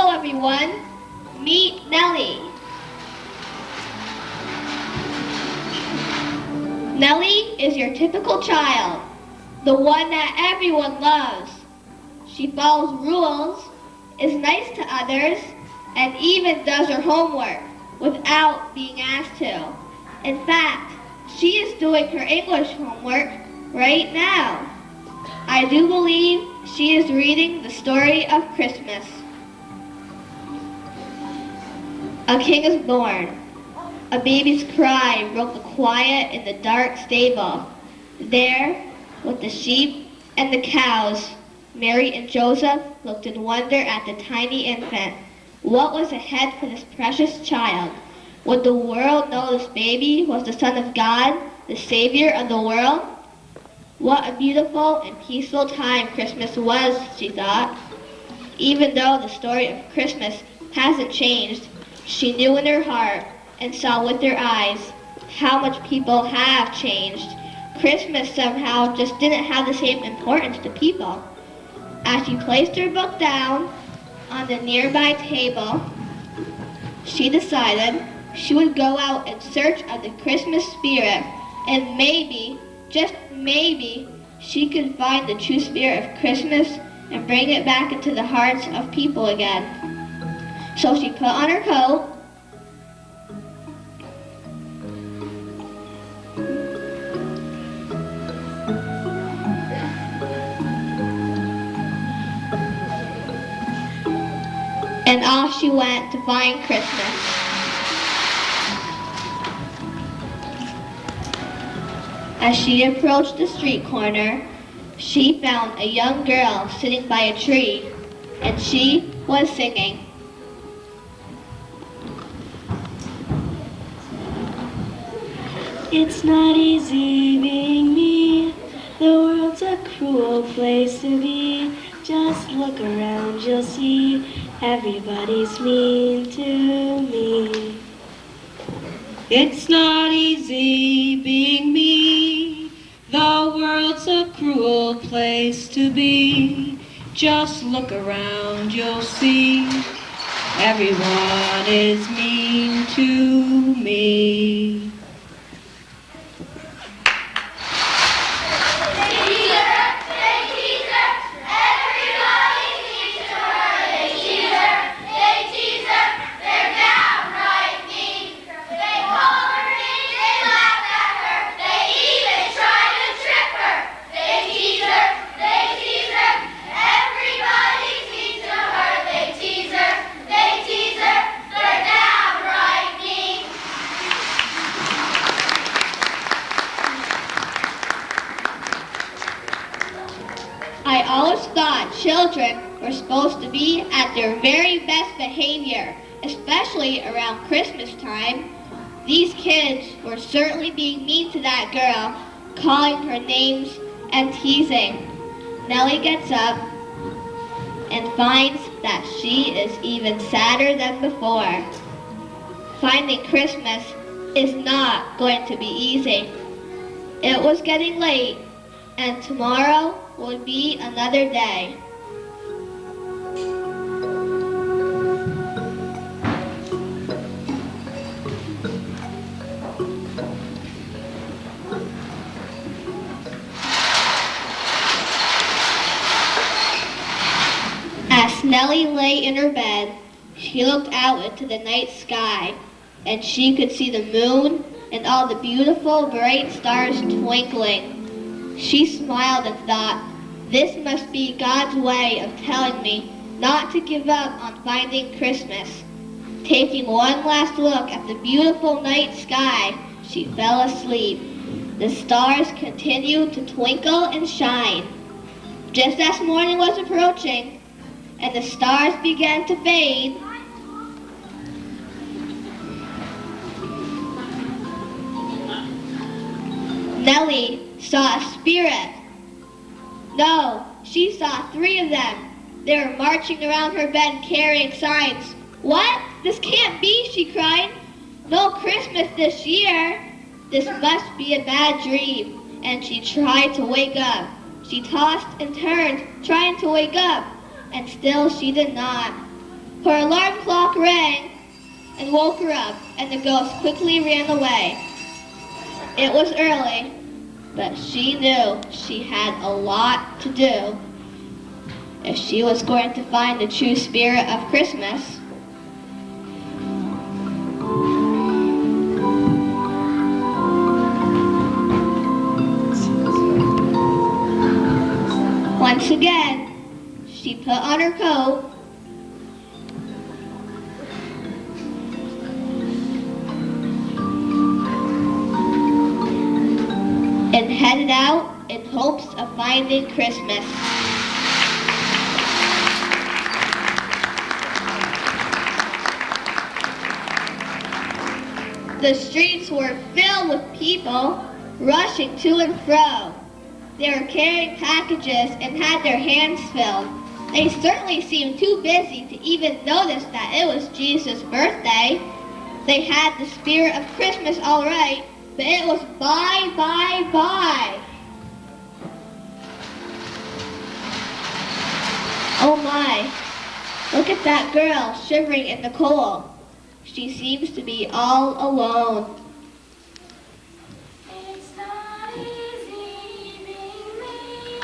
Hello everyone, meet Nellie. Nellie is your typical child, the one that everyone loves. She follows rules, is nice to others, and even does her homework without being asked to. In fact, she is doing her English homework right now. I do believe she is reading the story of Christmas. A king is born. A baby's cry broke the quiet in the dark stable. There, with the sheep and the cows, Mary and Joseph looked in wonder at the tiny infant. What was ahead for this precious child? Would the world know this baby was the Son of God, the Savior of the world? What a beautiful and peaceful time Christmas was, she thought. Even though the story of Christmas hasn't changed, she knew in her heart and saw with her eyes how much people have changed. Christmas somehow just didn't have the same importance to people. As she placed her book down on the nearby table, she decided she would go out in search of the Christmas spirit, and maybe, just maybe, she could find the true spirit of Christmas and bring it back into the hearts of people again. So she put on her coat, and off she went to find Christmas. As she approached the street corner, she found a young girl sitting by a tree, and she was singing. It's not easy being me, the world's a cruel place to be. Just look around, you'll see everybody's mean to me. It's not easy being me, the world's a cruel place to be. Just look around, you'll see everyone is mean to me. I always thought children were supposed to be at their very best behavior, especially around Christmas time. These kids were certainly being mean to that girl, calling her names and teasing. Nellie gets up and finds that she is even sadder than before. Finding Christmas is not going to be easy. It was getting late, and tomorrow would be another day. As Nellie lay in her bed, she looked out into the night sky, and she could see the moon and all the beautiful bright stars twinkling. She smiled and thought, this must be God's way of telling me not to give up on finding Christmas. Taking one last look at the beautiful night sky, she fell asleep. The stars continued to twinkle and shine. Just as morning was approaching and the stars began to fade, Nellie saw a spirit. No, she saw 3 of them. They were marching around her bed carrying signs. What? This can't be, she cried. No Christmas this year. This must be a bad dream. And she tried to wake up. She tossed and turned, trying to wake up, and still she did not. Her alarm clock rang and woke her up, and the ghost quickly ran away. It was early, but she knew she had a lot to do if she was going to find the true spirit of Christmas. Once again, she put on her coat and headed out in hopes of finding Christmas. The streets were filled with people rushing to and fro. They were carrying packages and had their hands filled. They certainly seemed too busy to even notice that it was Jesus' birthday. They had the spirit of Christmas all right, but it was bye, bye, bye. Oh my, look at that girl shivering in the cold. She seems to be all alone. It's not easy being me.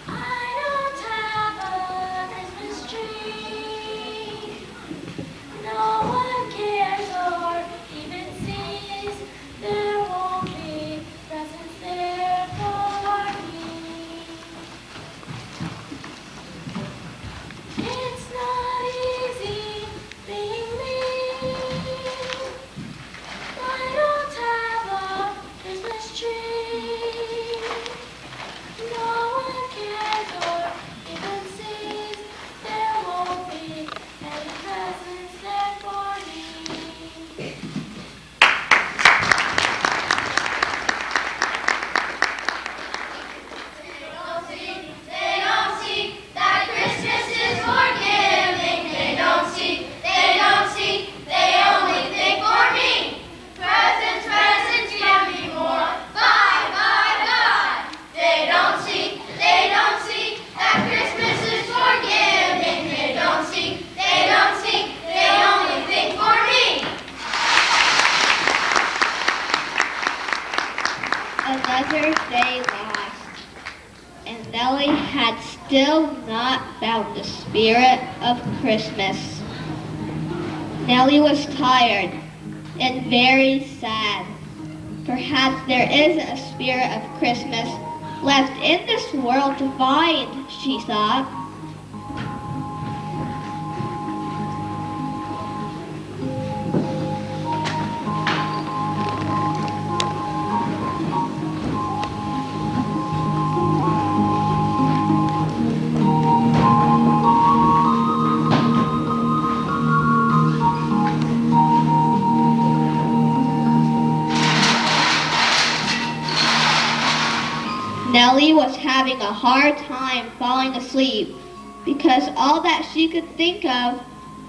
I don't have a Christmas tree. No one cares or even sees. There won't be presents there for me. It's not easy being me. I don't have a Christmas tree. No one cares or even sees. There won't be any presents there for me. They don't see that Christmas is for giving. They don't see, they only think for me. Presents, give me more. Bye, bye, bye. They don't see that Christmas is for giving. They don't see, they only think for me. Another day lost, and Nellie had still not found the spirit of Christmas. Nellie was tired and very sad. Perhaps there isn't a spirit of Christmas left in this world to find, she thought. Nellie was having a hard time falling asleep because all that she could think of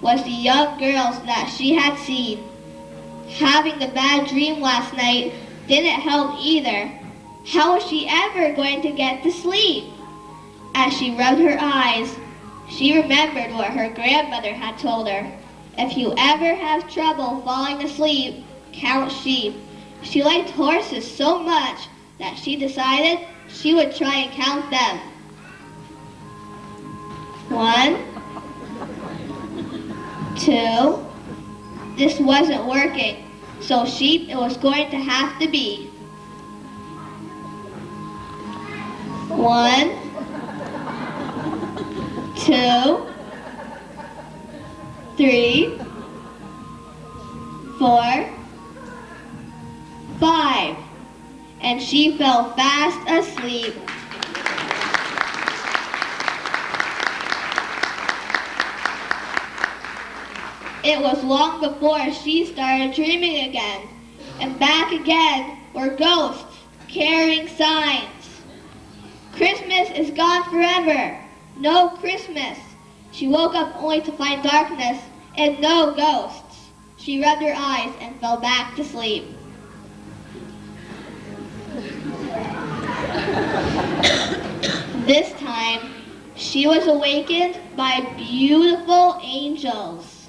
was the young girls that she had seen. Having the bad dream last night didn't help either. How was she ever going to get to sleep? As she rubbed her eyes, she remembered what her grandmother had told her. If you ever have trouble falling asleep, count sheep. She liked horses so much that she decided she would try and count them. 1, 2. This wasn't working, so sheep it was going to have to be. 1, 2, 3, 4, 5. And she fell fast asleep. It was long before she started dreaming again, and back again were ghosts carrying signs. Christmas is gone forever. No Christmas. She woke up only to find darkness and no ghosts. She rubbed her eyes and fell back to sleep. This time, She was awakened by beautiful angels.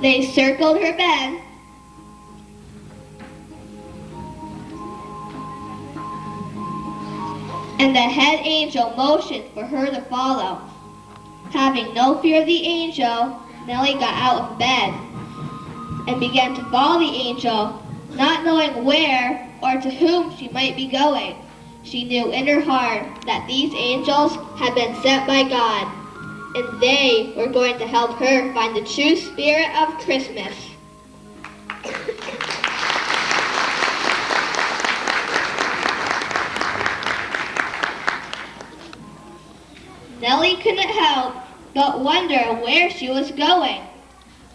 They circled her bed and the head angel motioned for her to follow. Having no fear of the angel, Nellie got out of bed and began to follow the angel, not knowing where or to whom she might be going. She knew in her heart that these angels had been sent by God, and they were going to help her find the true spirit of Christmas. Nellie couldn't help but wonder where she was going.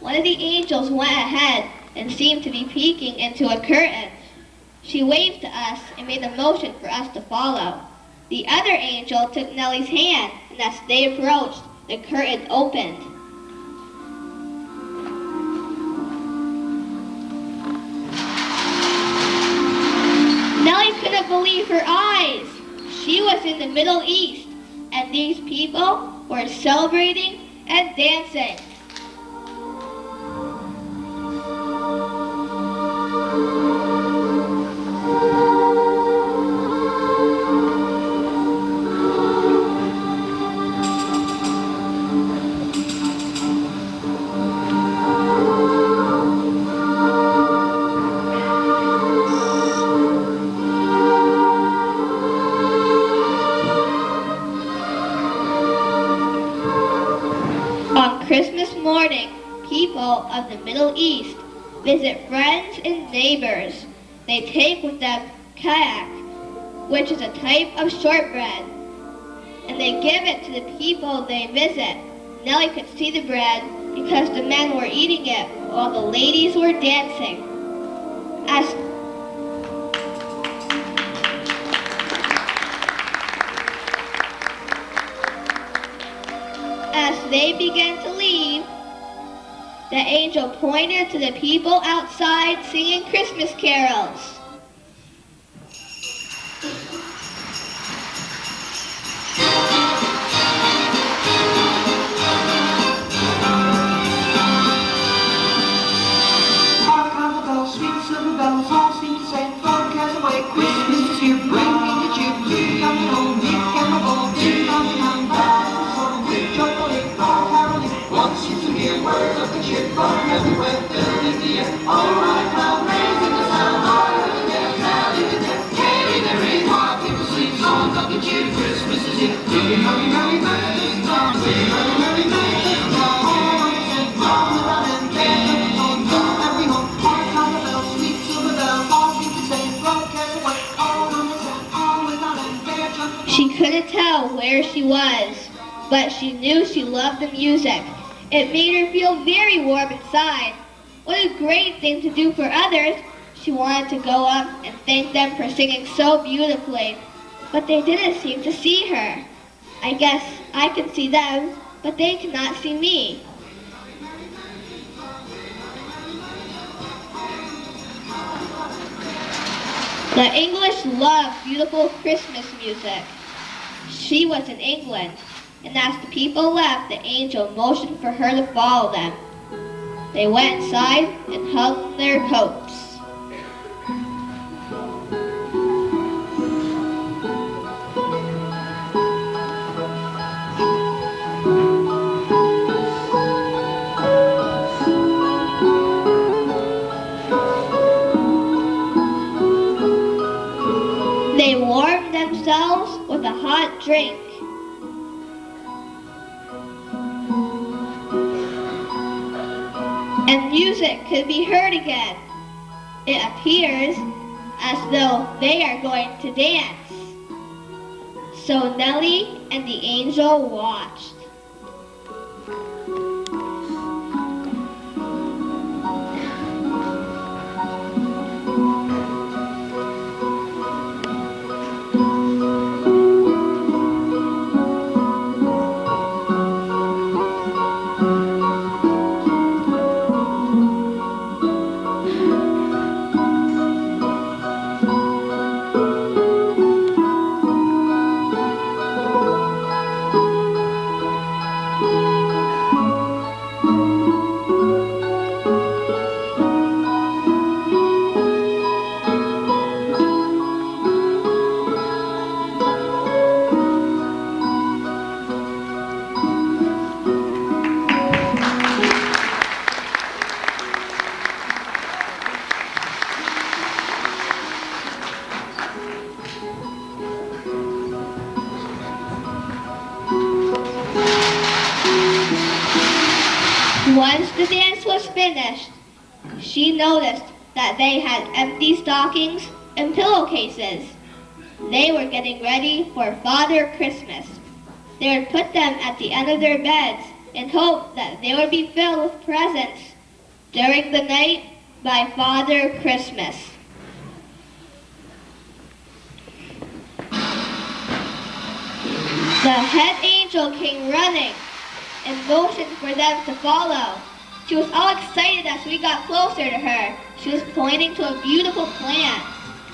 One of the angels went ahead and seemed to be peeking into a curtain. She waved to us and made a motion for us to follow. The other angel took Nellie's hand, and as they approached, the curtain opened. Nellie couldn't believe her eyes. She was in the Middle East, and these people were celebrating and dancing. On Christmas morning, people of the Middle East visit friends and neighbors. They take with them kayak, which is a type of shortbread, and they give it to the people they visit. Nellie could see the bread because the men were eating it while the ladies were dancing. As they began to leave, the angel pointed to the people outside singing Christmas carols. Hark on the bells, sweet silver bells, all seem to say, "Far cares away, Christmas is here, bringing the cheer." Coming home, meek and bold, ding dong ding dong, bells on with joyfully, caroling. One seems to hear words of good cheer from everywhere, filling the air. All right now, raising the sound, higher again, telling the tale. Carry the ring, while people sing songs of good cheer. Christmas is here, singing merry, merry, merry, sing merry, merry, merry, all right, all without end, every home, every home. Hark on the bells, sweet silver bells, all seem to say, "Throw cares away, all on the sun, all without end, bear trumpet." She couldn't tell where she was, but she knew she loved the music. It made her feel very warm inside. What a great thing to do for others. She wanted to go up and thank them for singing so beautifully, but they didn't seem to see her. I guess I could see them, but they could not see me. The English love beautiful Christmas music. She was in England, and as the people left, the angel motioned for her to follow them. They went inside and hung their coats. They warmed themselves with a hot drink. And music could be heard again. It appears as though they are going to dance. So Nellie and the angel watched. Once the dance was finished, she noticed that they had empty stockings and pillowcases. They were getting ready for Father Christmas. They would put them at the end of their beds and hope that they would be filled with presents during the night by Father Christmas. The head angel came running and motioned for them to follow. She was all excited as we got closer to her. She was pointing to a beautiful plant.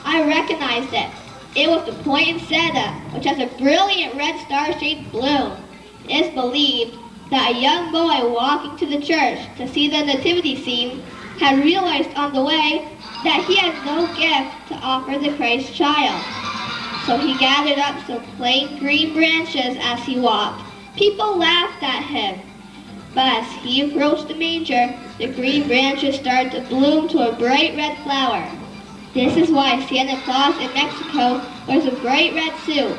I recognized it. It was the poinsettia, which has a brilliant red star-shaped bloom. It is believed that a young boy walking to the church to see the nativity scene had realized on the way that he had no gift to offer the Christ child. So he gathered up some plain green branches as he walked. People laughed at him. But as he approached the manger, the green branches started to bloom to a bright red flower. This is why Santa Claus in Mexico wears a bright red suit.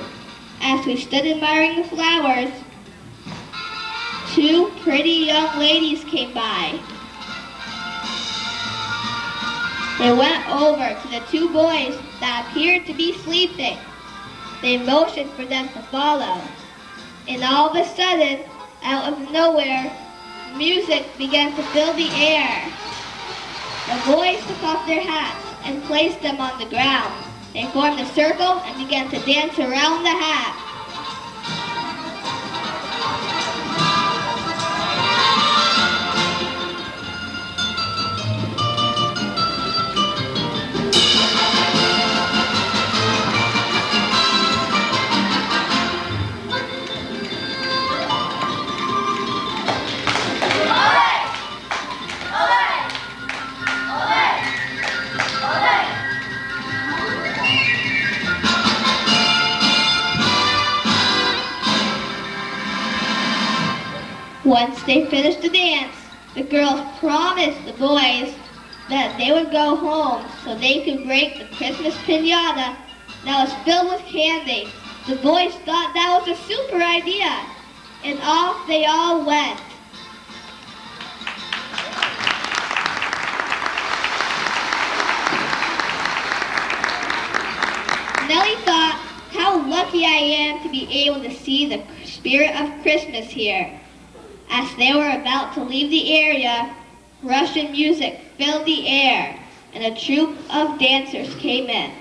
As we stood admiring the flowers, two pretty young ladies came by. They went over to the two boys that appeared to be sleeping. They motioned for them to follow. And all of a sudden, out of nowhere, music began to fill the air. The boys took off their hats and placed them on the ground. They formed a circle and began to dance around the hat. Once they finished the dance, the girls promised the boys that they would go home so they could break the Christmas piñata that was filled with candy. The boys thought that was a super idea, and off they all went. Nellie thought, how lucky I am to be able to see the spirit of Christmas here. As they were about to leave the area, Russian music filled the air, and a troupe of dancers came in.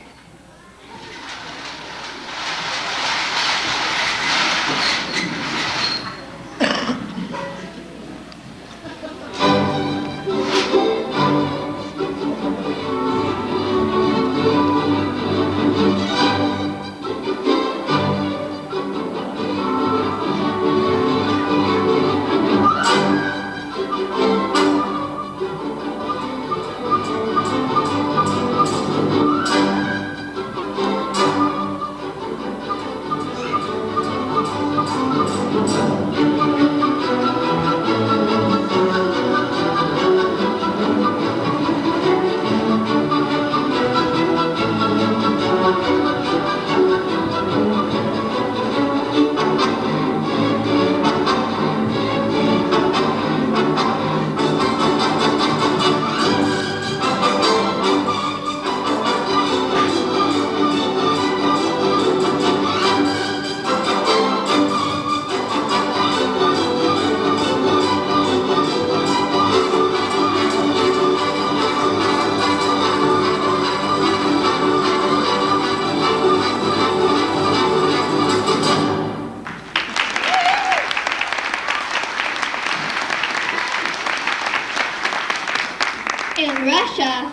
In Russia,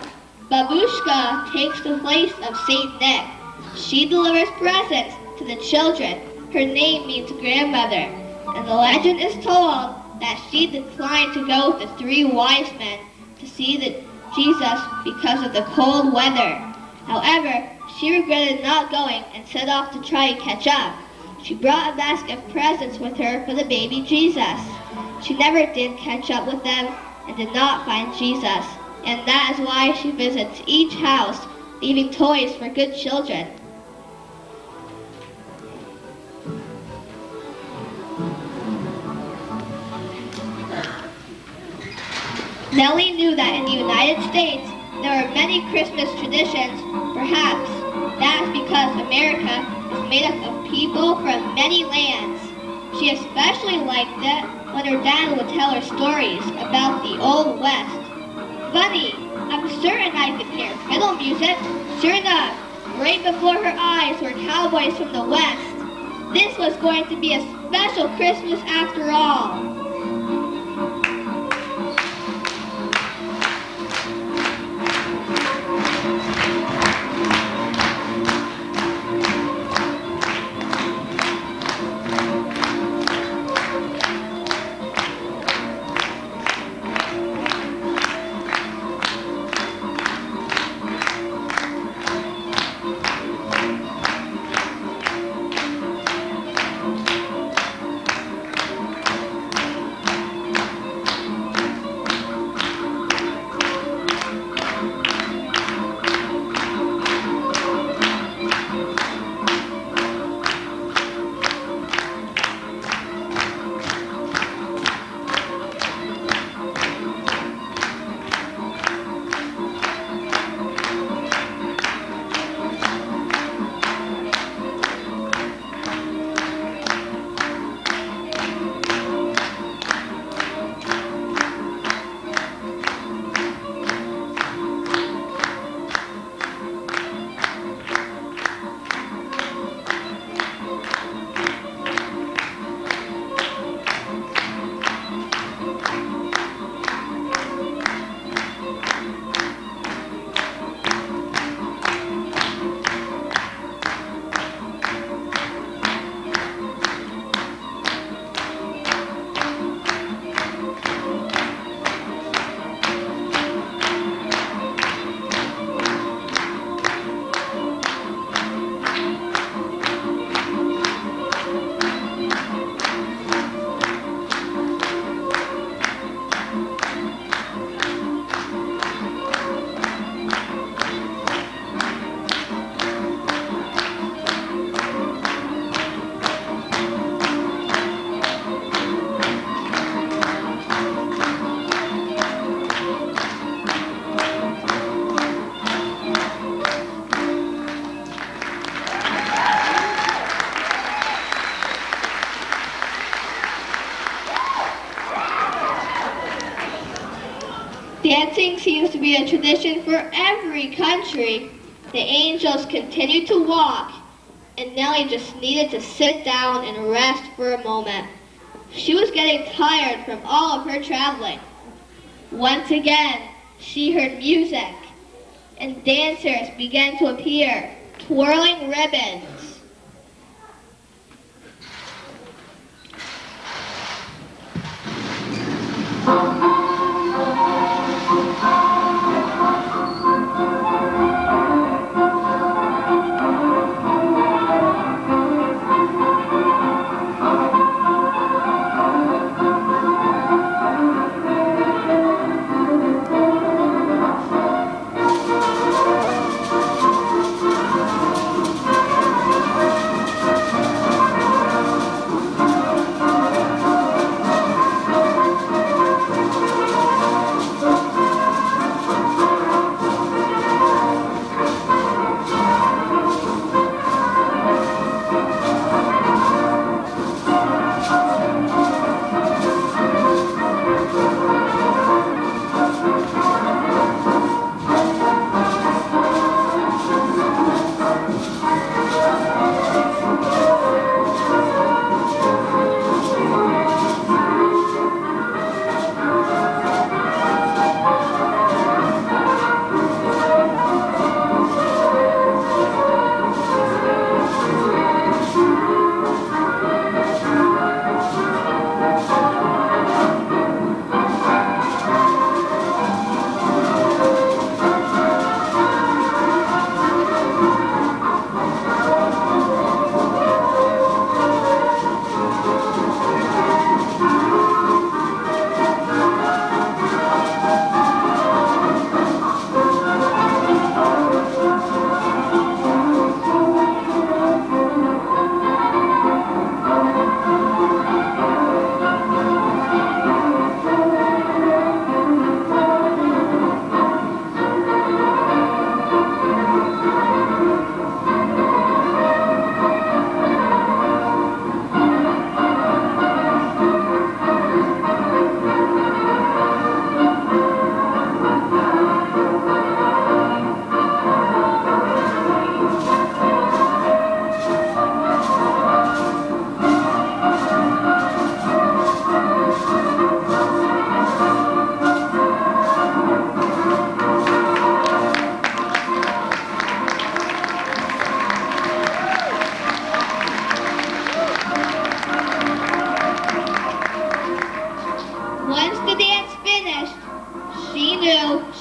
Babushka takes the place of Saint Nick. She delivers presents to the children. Her name means grandmother, and the legend is told that she declined to go with the three wise men to see Jesus because of the cold weather. However, she regretted not going and set off to try and catch up. She brought a basket of presents with her for the baby Jesus. She never did catch up with them and did not find Jesus. And that is why she visits each house, leaving toys for good children. Nellie knew that in the United States there are many Christmas traditions. Perhaps that's because America is made up of people from many lands. She especially liked it when her dad would tell her stories about the Old West. Funny, I'm certain I could hear fiddle music. Sure enough, right before her eyes were cowboys from the West. This was going to be a special Christmas after all. Dancing seems to be a tradition for every country. The angels continued to walk, and Nellie just needed to sit down and rest for a moment. She was getting tired from all of her traveling. Once again, she heard music, and dancers began to appear, twirling ribbons.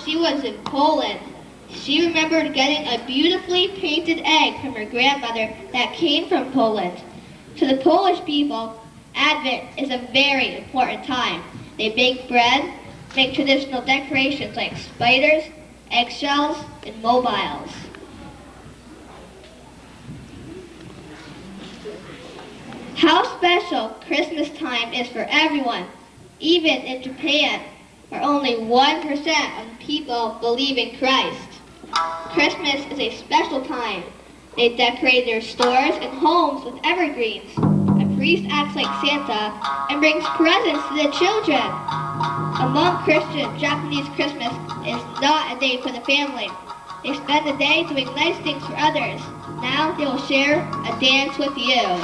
she was in Poland. She remembered getting a beautifully painted egg from her grandmother that came from Poland. To the Polish people, Advent is a very important time. They bake bread, make traditional decorations like spiders, eggshells, and mobiles. How special Christmas time is for everyone. Even in Japan, where only 1% of people believe in Christ. Christmas is a special time. They decorate their stores and homes with evergreens. A priest acts like Santa and brings presents to the children. Among Christian Japanese Christmas is not a day for the family. They spend the day doing nice things for others. Now they will share a dance with you.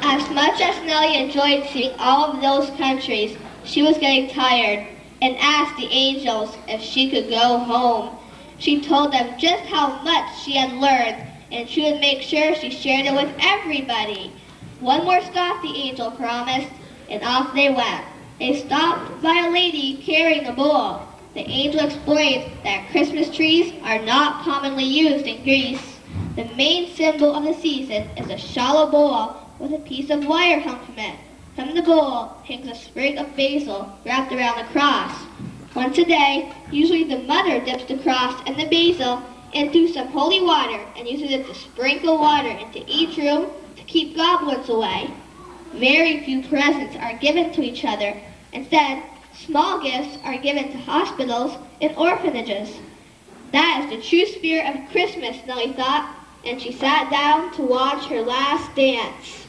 As much as Nellie enjoyed seeing all of those countries, she was getting tired and asked the angels if she could go home. She told them just how much she had learned, and she would make sure she shared it with everybody. One more stop, the angel promised, and off they went. They stopped by a lady carrying a bowl. The angel explained that Christmas trees are not commonly used in Greece. The main symbol of the season is a shallow bowl with a piece of wire hung from it. From the bowl hangs a sprig of basil wrapped around the cross. Once a day, usually the mother dips the cross and the basil into some holy water and uses it to sprinkle water into each room to keep goblins away. Very few presents are given to each other. Instead, small gifts are given to hospitals and orphanages. That is the true spirit of Christmas, Nellie thought, and she sat down to watch her last dance.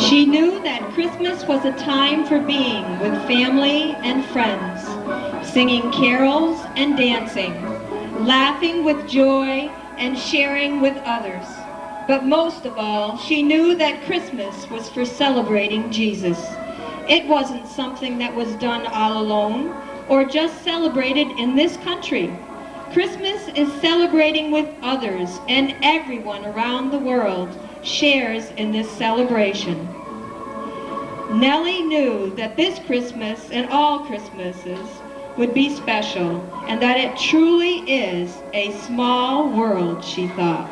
She knew that Christmas was a time for being with family and friends, singing carols and dancing, laughing with joy and sharing with others. But most of all, she knew that Christmas was for celebrating Jesus. It wasn't something that was done all alone or just celebrated in this country. Christmas is celebrating with others, and everyone around the world shares in this celebration. Nellie knew that this Christmas and all Christmases would be special, and that it truly is a small world, she thought.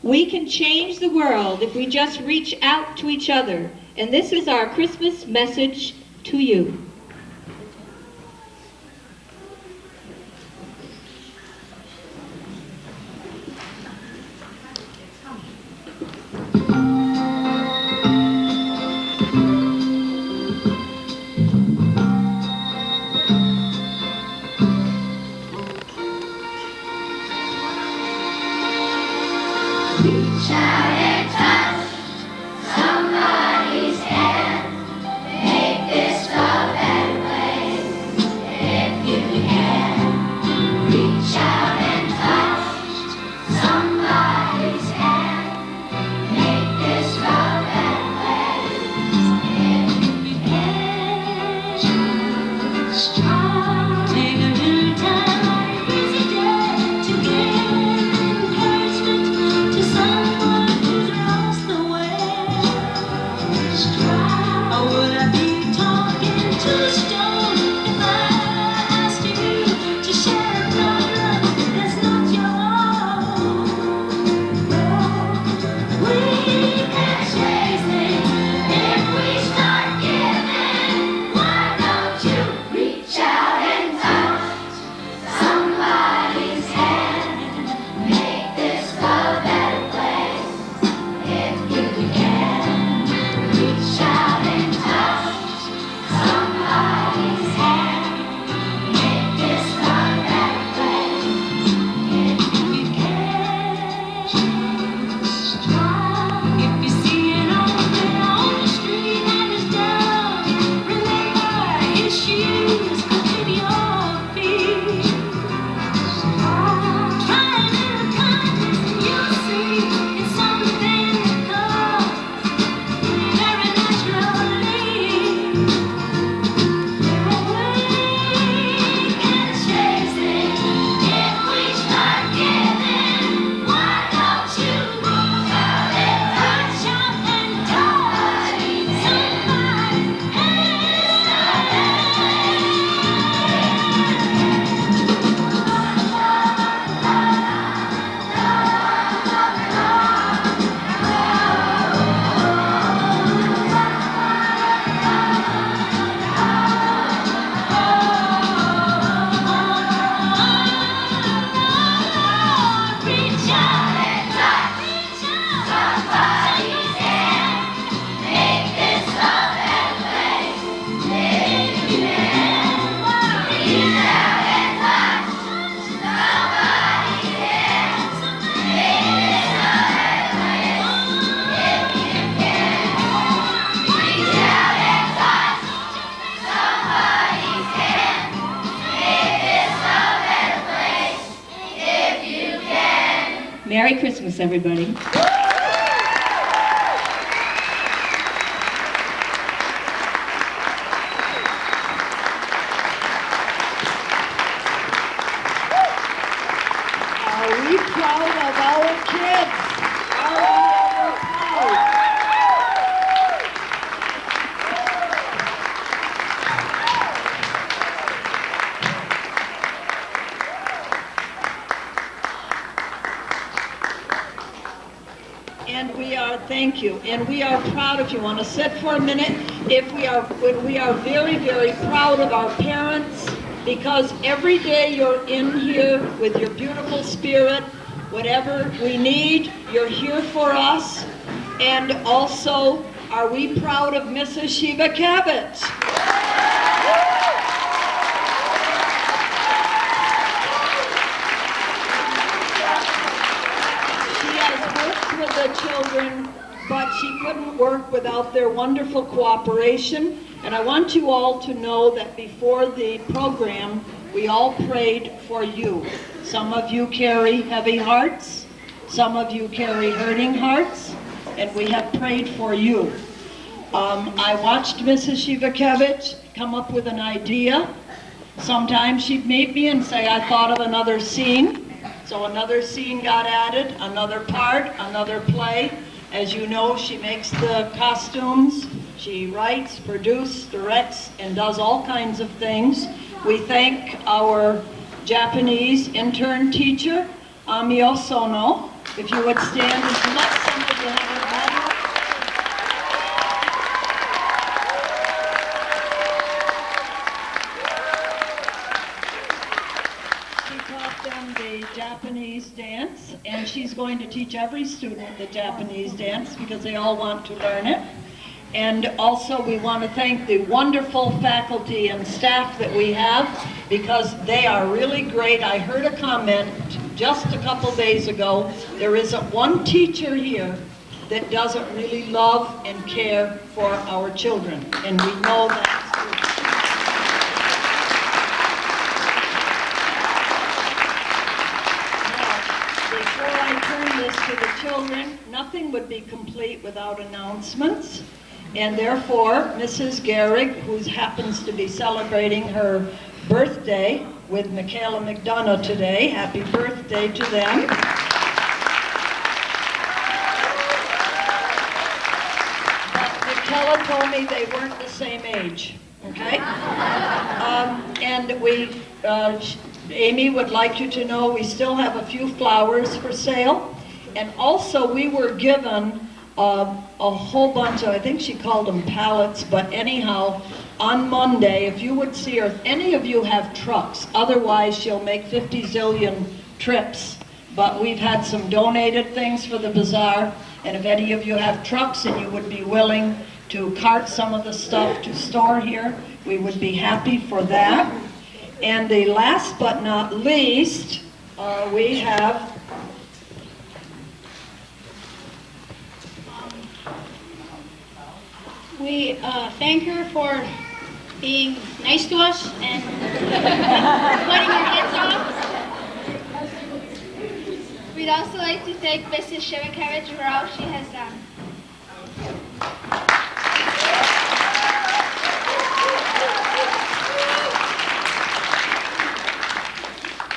We can change the world if we just reach out to each other. And this is our Christmas message to you. Somebody's hand, make this love Merry Christmas, everybody. Are we proud of our kids? Are we ever proud? And we are, thank you, and we are proud. If you want to sit for a minute, we are very, very proud of our parents, because every day you're in here with your beautiful spirit. Whatever we need, you're here for us. And also, are we proud of Mrs. Shiva Kavitz? With the children, but she couldn't work without their wonderful cooperation. And I want you all to know that before the program, we all prayed for you. Some of you carry heavy hearts, some of you carry hurting hearts, and we have prayed for you. I watched Mrs. Shivakevich come up with an idea. Sometimes she'd meet me and say, I thought of another scene. So another scene got added, another part, another play. As you know, she makes the costumes, she writes, produces, directs, and does all kinds of things. We thank our Japanese intern teacher, Amio Sono. If you would stand and come up, some of you have a medal. The Japanese dance, and she's going to teach every student the Japanese dance because they all want to learn it. And also we want to thank the wonderful faculty and staff that we have, because they are really great. I heard a comment just a couple days ago, there isn't one teacher here that doesn't really love and care for our children, and we know that. To the children, nothing would be complete without announcements, and therefore Mrs. Gehrig, who happens to be celebrating her birthday with Michaela McDonough today, happy birthday to them. But Michaela told me they weren't the same age, okay? And we, Amy would like you to know we still have a few flowers for sale. And also we were given a whole bunch of, I think she called them pallets, but anyhow, on Monday, if you would see her, if any of you have trucks, otherwise she'll make 50 zillion trips. But we've had some donated things for the bazaar, and if any of you have trucks and you would be willing to cart some of the stuff to store here, we would be happy for that. And the last but not least, we have We thank her for being nice to us and letting her kids off. We'd also like to thank Mrs. Shivakevich for all she has done.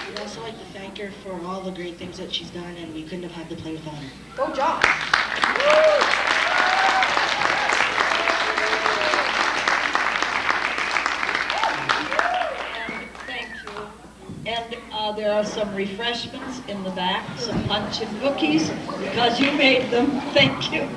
We'd also like to thank her for all the great things that she's done, and we couldn't have had the play without her. Go job. And there are some refreshments in the back, some punch and cookies, because you made them. Thank you.